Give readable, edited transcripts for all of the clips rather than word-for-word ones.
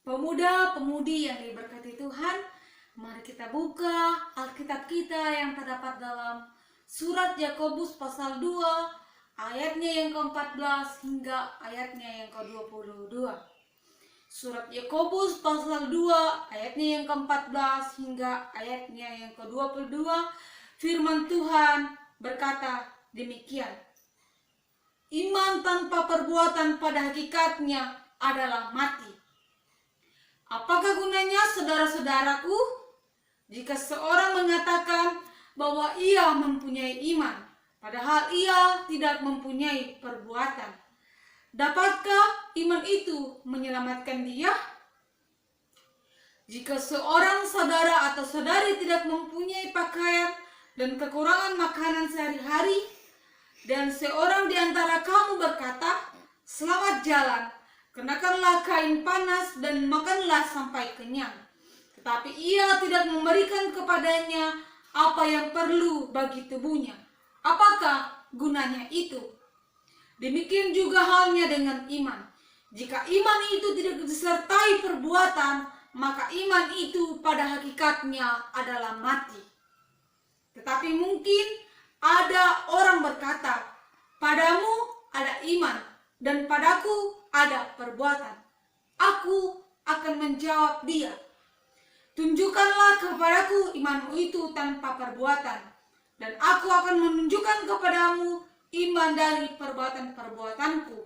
Pemuda-pemudi yang diberkati Tuhan, mari kita buka Alkitab kita yang terdapat dalam surat Yakobus pasal 2 ayatnya yang ke-14 hingga ayatnya yang ke-22. Surat Yakobus pasal 2 ayatnya yang ke-14 hingga ayatnya yang ke-22, firman Tuhan berkata demikian. Iman tanpa perbuatan pada hakikatnya adalah mati. Apakah gunanya, saudara-saudaraku, jika seorang mengatakan bahwa ia mempunyai iman, padahal ia tidak mempunyai perbuatan? Dapatkah iman itu menyelamatkan dia? Jika seorang saudara atau saudari tidak mempunyai pakaian dan kekurangan makanan sehari-hari, dan seorang di antara kamu berkata, "Selamat jalan, kenakanlah kain panas dan makanlah sampai kenyang," tetapi ia tidak memberikan kepadanya apa yang perlu bagi tubuhnya, apakah gunanya itu? Demikian juga halnya dengan iman. Jika iman itu tidak disertai perbuatan, maka iman itu pada hakikatnya adalah mati. Tetapi mungkin ada orang berkata, "Padamu ada iman dan padaku ada perbuatan." Aku akan menjawab dia, "Tunjukkanlah kepadaku imanmu itu tanpa perbuatan, dan aku akan menunjukkan kepadamu iman dari perbuatan-perbuatanku.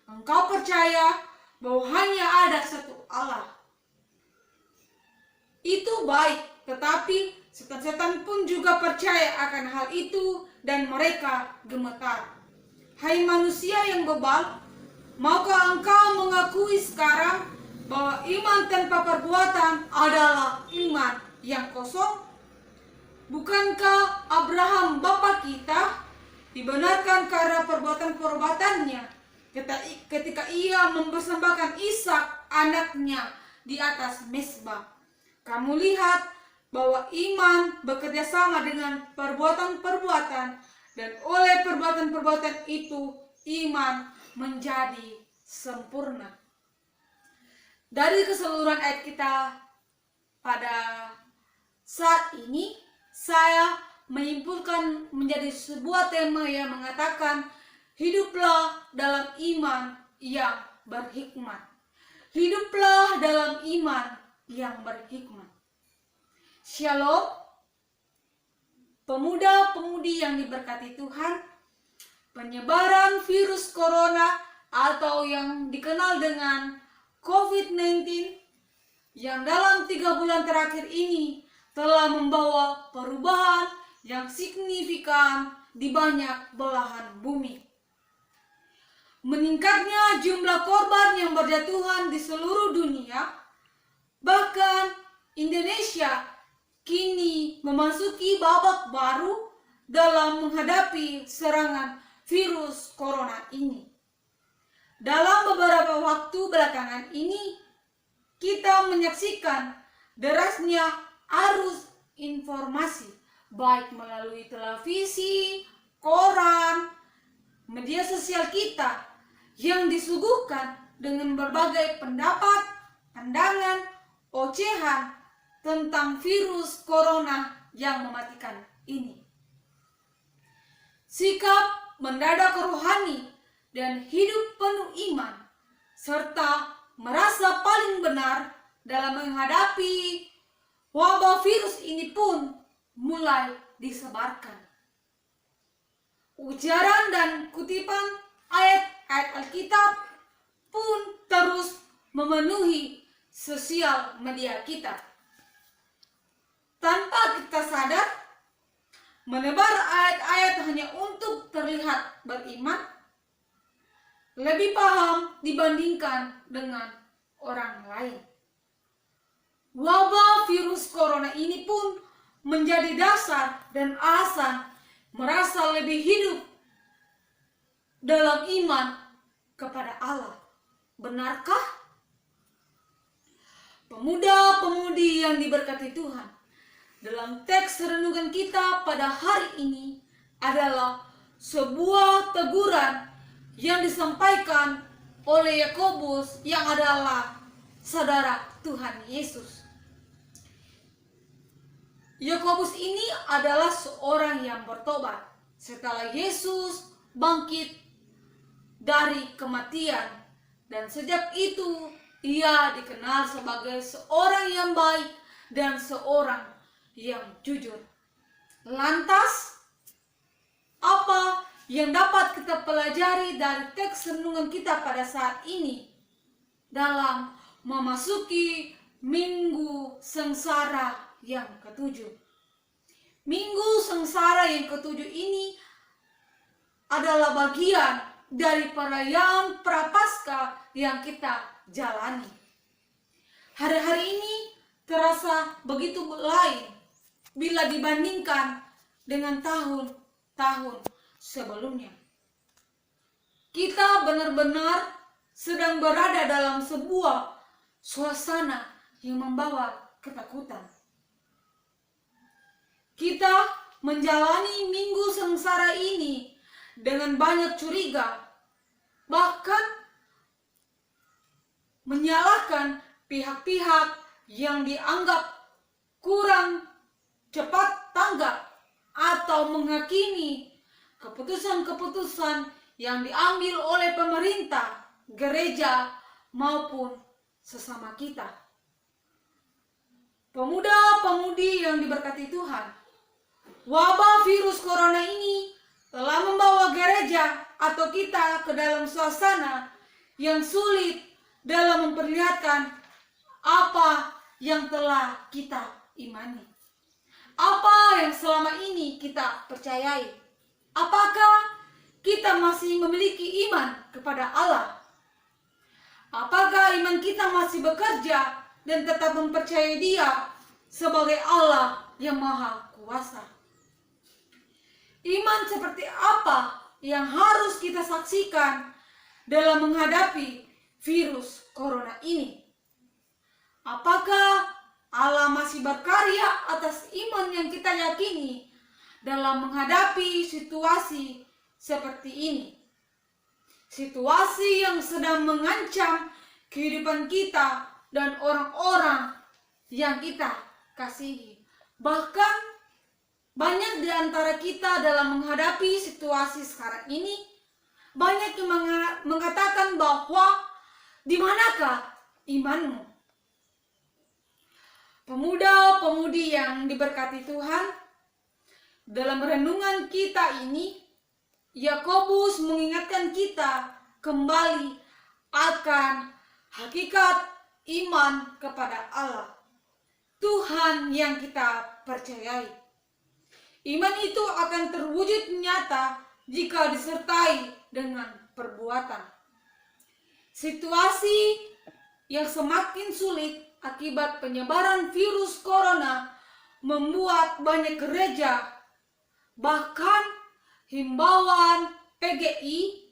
Engkau percaya bahwa hanya ada satu Allah. Itu baik, tetapi setan-setan pun juga percaya akan hal itu dan mereka gemetar. Hai manusia yang bebal, maukah engkau mengakui sekarang bahwa iman tanpa perbuatan adalah iman yang kosong? Bukankah Abraham bapa kita dibenarkan karena perbuatan-perbuatannya ketika ia mempersembahkan Ishak anaknya di atas mezbah? Kamu lihat bahwa iman bekerja sama dengan perbuatan-perbuatan, dan oleh perbuatan-perbuatan itu iman menjadi sempurna. Dari keseluruhan ayat kita pada saat ini, saya menyimpulkan menjadi sebuah tema yang mengatakan, hiduplah dalam iman yang berhikmat. Hiduplah dalam iman yang berhikmat. Shalom, pemuda-pemudi yang diberkati Tuhan. Penyebaran virus corona atau yang dikenal dengan COVID-19 yang dalam 3 bulan terakhir ini telah membawa perubahan yang signifikan di banyak belahan bumi. Meningkatnya jumlah korban yang berjatuhan di seluruh dunia, bahkan Indonesia kini memasuki babak baru dalam menghadapi serangan virus corona ini. Dalam beberapa waktu belakangan ini, kita menyaksikan derasnya arus informasi, baik melalui televisi, koran, media sosial kita, yang disuguhkan dengan berbagai pendapat, pandangan, ocehan tentang virus corona yang mematikan ini. Sikap mendadak rohani dan hidup penuh iman, serta merasa paling benar dalam menghadapi wabah virus ini pun mulai disebarkan. Ujaran dan kutipan ayat-ayat Alkitab pun terus memenuhi sosial media kita. Tanpa kita sadar, menebar ayat-ayat hanya untuk terlihat beriman, lebih paham dibandingkan dengan orang lain. Wabah virus corona ini pun menjadi dasar dan alasan merasa lebih hidup dalam iman kepada Allah. Benarkah? Pemuda-pemudi yang diberkati Tuhan, dalam teks renungan kita pada hari ini adalah sebuah teguran yang disampaikan oleh Yakobus yang adalah saudara Tuhan Yesus. Yakobus ini adalah seorang yang bertobat setelah Yesus bangkit dari kematian, dan sejak itu ia dikenal sebagai seorang yang baik dan seorang yang jujur. Lantas, apa yang dapat kita pelajari dari teks renungan kita pada saat ini dalam memasuki Minggu Sengsara yang ketujuh? Minggu Sengsara yang ketujuh ini adalah bagian dari perayaan Prapaskah yang kita jalani. Hari-hari ini terasa begitu lain bila dibandingkan dengan tahun-tahun sebelumnya. Kita benar-benar sedang berada dalam sebuah suasana yang membawa ketakutan. Kita menjalani Minggu Sengsara ini dengan banyak curiga, bahkan menyalahkan pihak-pihak yang dianggap kurang cepat tanggap atau menghakimi keputusan-keputusan yang diambil oleh pemerintah, gereja, maupun sesama kita. Pemuda-pemudi yang diberkati Tuhan, wabah virus corona ini telah membawa gereja atau kita ke dalam suasana yang sulit dalam memperlihatkan apa yang telah kita imani, apa yang selama ini kita percayai. Apakah kita masih memiliki iman kepada Allah? Apakah iman kita masih bekerja dan tetap mempercayai Dia sebagai Allah yang Maha Kuasa? Iman seperti apa yang harus kita saksikan dalam menghadapi virus corona ini? Apakah Allah masih berkarya atas iman yang kita yakini dalam menghadapi situasi seperti ini? Situasi yang sedang mengancam kehidupan kita dan orang-orang yang kita kasihi. Bahkan banyak di antara kita dalam menghadapi situasi sekarang ini, banyak yang mengatakan bahwa di manakah imanmu? Pemuda-pemudi yang diberkati Tuhan, dalam renungan kita ini, Yakobus mengingatkan kita kembali akan hakikat iman kepada Allah, Tuhan yang kita percayai. Iman itu akan terwujud nyata jika disertai dengan perbuatan. Situasi yang semakin sulit akibat penyebaran virus corona membuat banyak gereja, bahkan himbauan PGI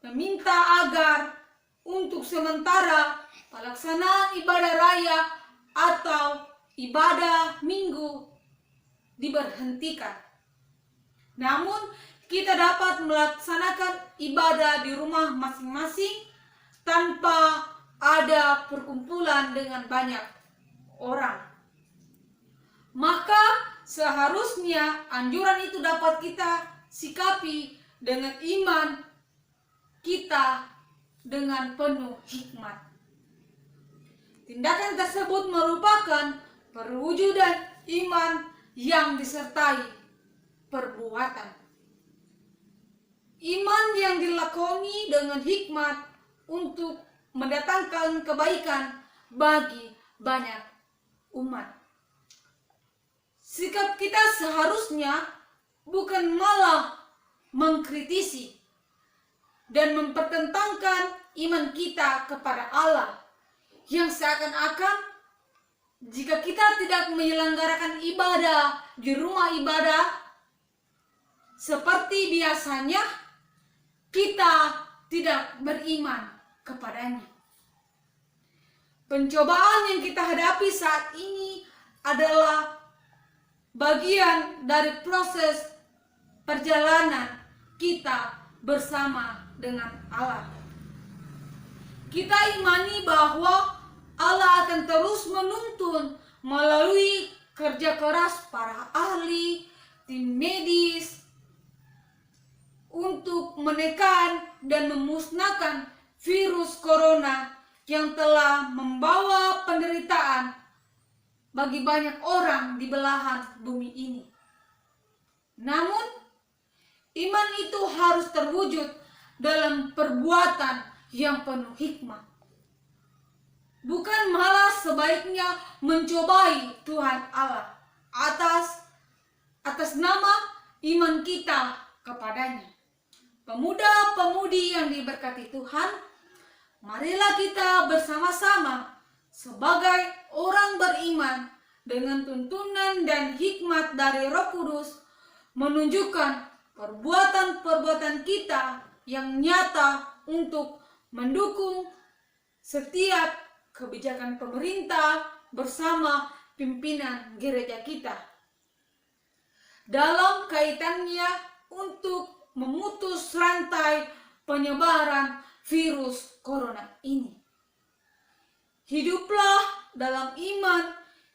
meminta agar untuk sementara pelaksanaan ibadah raya atau ibadah minggu diberhentikan. Namun kita dapat melaksanakan ibadah di rumah masing-masing tanpa ada perkumpulan dengan banyak orang. Maka seharusnya anjuran itu dapat kita sikapi dengan iman kita dengan penuh hikmat. Tindakan tersebut merupakan perwujudan iman yang disertai perbuatan. Iman yang dilakoni dengan hikmat untuk mendatangkan kebaikan bagi banyak umat. Sikap kita seharusnya bukan malah mengkritisi dan mempertentangkan iman kita kepada Allah, yang seakan-akan jika kita tidak menyelenggarakan ibadah di rumah ibadah seperti biasanya, kita tidak beriman kepadanya. Pencobaan yang kita hadapi saat ini adalah bagian dari proses perjalanan kita bersama dengan Allah. Kita imani bahwa Allah akan terus menuntun melalui kerja keras para ahli, tim medis, untuk menekan dan memusnahkan virus corona yang telah membawa penderitaan bagi banyak orang di belahan bumi ini. Namun, iman itu harus terwujud dalam perbuatan yang penuh hikmat. Bukan malah sebaiknya mencobai Tuhan Allah atas nama iman kita kepadanya. Pemuda-pemudi yang diberkati Tuhan, marilah kita bersama-sama sebagai orang beriman dengan tuntunan dan hikmat dari Roh Kudus menunjukkan perbuatan-perbuatan kita yang nyata untuk mendukung setiap kebijakan pemerintah bersama pimpinan gereja kita dalam kaitannya untuk memutus rantai penyebaran virus corona ini. Hiduplah dalam iman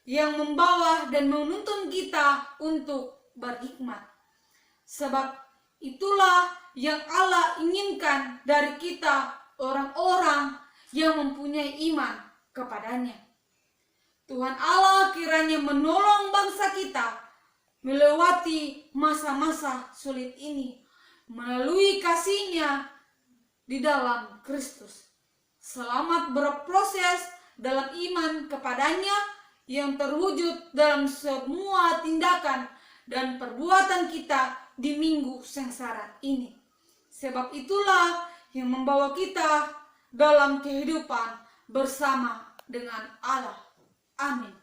yang membawa dan menuntun kita untuk berhikmat. Sebab itulah yang Allah inginkan dari kita, orang-orang yang mempunyai iman kepadanya. Tuhan Allah kiranya menolong bangsa kita melewati masa-masa sulit ini melalui kasih-Nya di dalam Kristus. Selamat berproses dalam iman kepadanya yang terwujud dalam semua tindakan dan perbuatan kita di minggu sengsara ini. Sebab itulah yang membawa kita dalam kehidupan bersama dengan Allah. Amin.